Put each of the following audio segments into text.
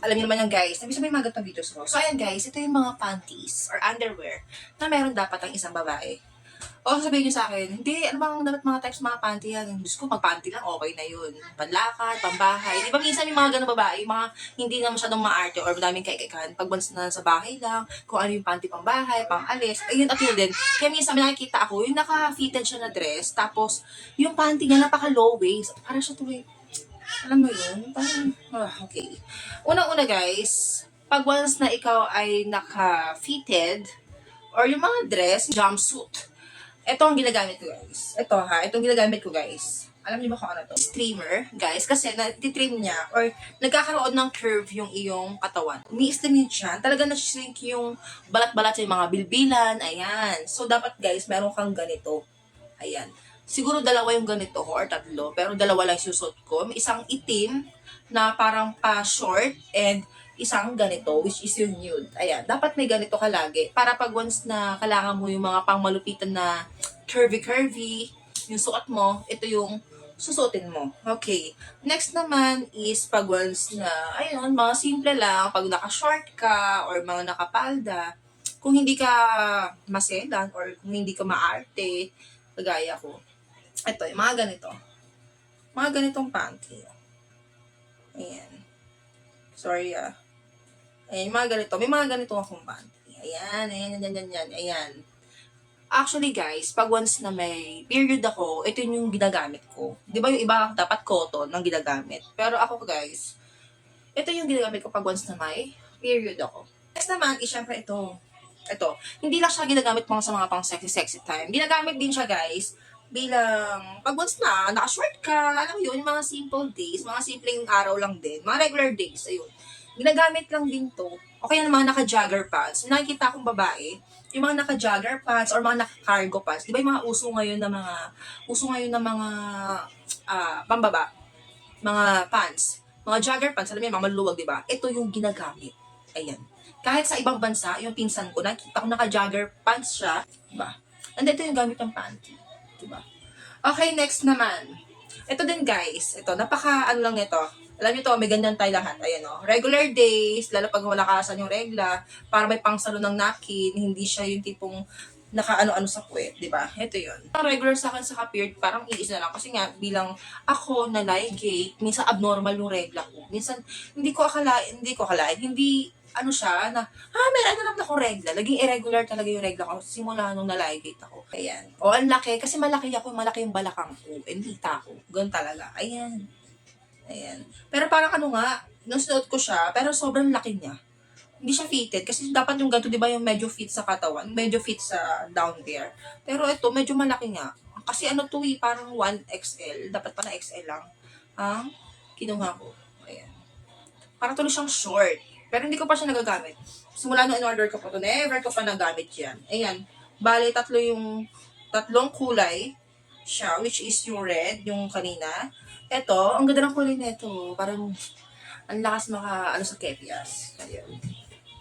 Alam niyo naman yung guys, nabisa may mga ganitong videos ko. So ayan guys, ito yung mga panties or underwear na meron dapat ang isang babae. O sabihin niyo sa akin, hindi, ano bang dapat mga types mga panty yan? Diyos ko, pag panty lang, okay na yun. Panlakad, pambahay. Di ba minsan yung mga ganun babae, yung mga hindi na masyadong maarte or madaming kaikikan, pag once na sa bahay lang, kung ano yung panty pang bahay, pang alis, ayun at yun din. Kaya minsan may nakikita ako, yung naka-fitted siya na dress, tapos yung panty niya napaka-low waist. Para siya tuloy, alam mo yun? Parang, okay. Unang-una guys, pag once na ikaw ay naka-fitted, or yung mga dress, jumpsuit, ito ang ginagamit ko guys. Itong ginagamit ko guys. Alam niyo ba kung ano to? Streamer, guys, kasi na-trim niya or nagkakaroon ng curve yung iyong katawan. Umi-slim siya. Talaga na-shrink yung balat-balat sa mga bilbilan. Ayan. So, dapat guys, meron kang ganito. Ayan. Siguro dalawa yung ganito ko or tatlo, pero dalawa lang susot ko. May isang itim na parang pa-short and isang ganito, which is yung nude. Ayan, dapat may ganito ka lagi. Para pag once na kailangan mo yung mga pangmalupitan na curvy-curvy, yung suot mo, ito yung susutin mo. Okay. Next naman is pag once na, ayun, mga simple lang, pag naka-short ka or mga nakapalda, kung hindi ka maselan or kung hindi ka maarte, kagaya ko, ito, yung mga ganito. Mga ganitong panty. Ayan. Sorry Ayan, mga ganito. May mga ganito akong panty. Ayan. Ayan. Actually, guys, pag once na may period ako, ito yung ginagamit ko. Di ba yung iba dapat cotton ang ginagamit? Pero ako, guys, ito yung ginagamit ko pag once na may period ako. Next naman, is syempre ito. Ito. Hindi lang siya ginagamit mga sa mga pang sexy time. Ginagamit din siya, guys, bilang pag once na naka-short ka, alam mo yun, yung mga simple days, mga simpleng araw lang din, mga regular days, ayun. Ginagamit lang din to. O kaya ng mga naka-jogger pants. Nakikita akong babae, yung mga naka-jogger pants or mga naka-cargo pants. Di ba yung mga uso ngayon na mga pambaba, mga pants, mga jogger pants, alam mo yung mga maluwag, di ba? Ito yung ginagamit. Ayan. Kahit sa ibang bansa, yung pinsan ko, nakita ko naka-jogger pants siya, di ba? And ito yung gamit ng panty. Diba? Okay, next naman. Ito din guys. Ito, ano lang nito. Alam niyo to, may ganyan tayo lahat. Ayan o. Regular days, lalo pag wala kasan yung regla, para may pangsalo ng napkin, hindi siya yung tipong naka-ano-ano sa puwet, di ba? Ito yun. Ang regular sa akin sa ka-period, parang iis na lang. Kasi nga, bilang ako na ligate, minsan abnormal yung regla ko. Minsan, hindi ko akalain, hindi ano siya, na, meron na lang ako regla. Naging irregular talaga yung regla ko. Simula nung na-ligate ako. Ayan. O, ang laki. Kasi malaki yung balakang ko. Endita ko. Ganun talaga. Ayan. Ayan. Pero parang ano nga, nasuot ko siya, pero sobrang laki niya. Hindi siya fitted. Kasi dapat yung ganito, di ba yung medyo fit sa katawan, medyo fit sa down there. Pero ito, medyo malaki nga. Kasi ano to parang 1XL. Dapat pa na XL lang. Kinuha ko. Ayan. Parang tuloy siyang short. Pero hindi ko pa siya nagagamit. Simula nung in-order ko po ito, never ko pa nagamit yan. Ayan. Bale, tatlong kulay siya, which is yung red, yung kanina. Ito, ang ganda ng kulay nito. Parang, ang lakas sa kepias. Ayan.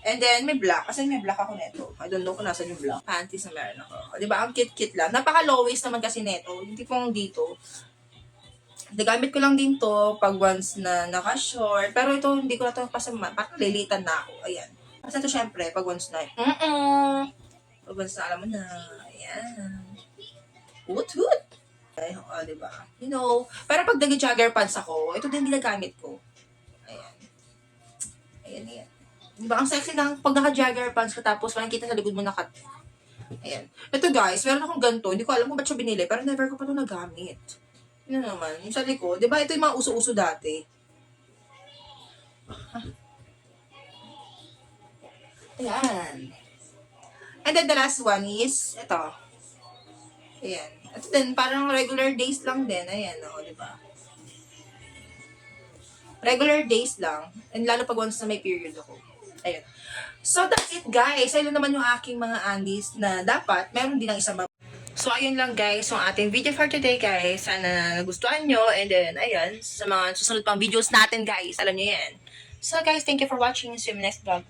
And then, may black. Kasi may black ako neto. I don't know kung nasa yung black. Panties na meron ako. Diba? Ang cute-cute lang. Napaka-low waist naman kasi neto. Hindi pong dito. Nagamit ko lang din to pag once na naka-short. Pero ito, hindi ko na to pasama. Parang lilitan na ako. Ayan. Kasi ito, syempre, pag once na, pag once na, alam mo na. Ayan. Hoot. Ay, diba? You know. Pero pag nag-jogger pants ako, ito din ginagamit ko. Ayan. Ayan. Diba? Ang sexy lang pag naka-jogger pants ko tapos parang kita sa likod mo Ayan. Ito guys, meron akong ganito. Hindi ko alam kung ba't siya binili, pero never ko pa ito nagamit. Yun naman, yung sa likod. Diba ito yung mga uso-uso dati? Ayan. And then the last one is, ito. Ayan. At then, parang regular days lang din. Ayan, diba? Regular days lang. And lalo pag once na may period ako. Ayan. So, that's it, guys. Ayun naman yung aking mga undies na dapat meron din ang isang So, ayun lang guys, yung ating video for today guys. Sana nagustuhan nyo. And then, ayun, sa mga susunod pang videos natin guys, alam nyo yan. So guys, thank you for watching. See you in my next vlog.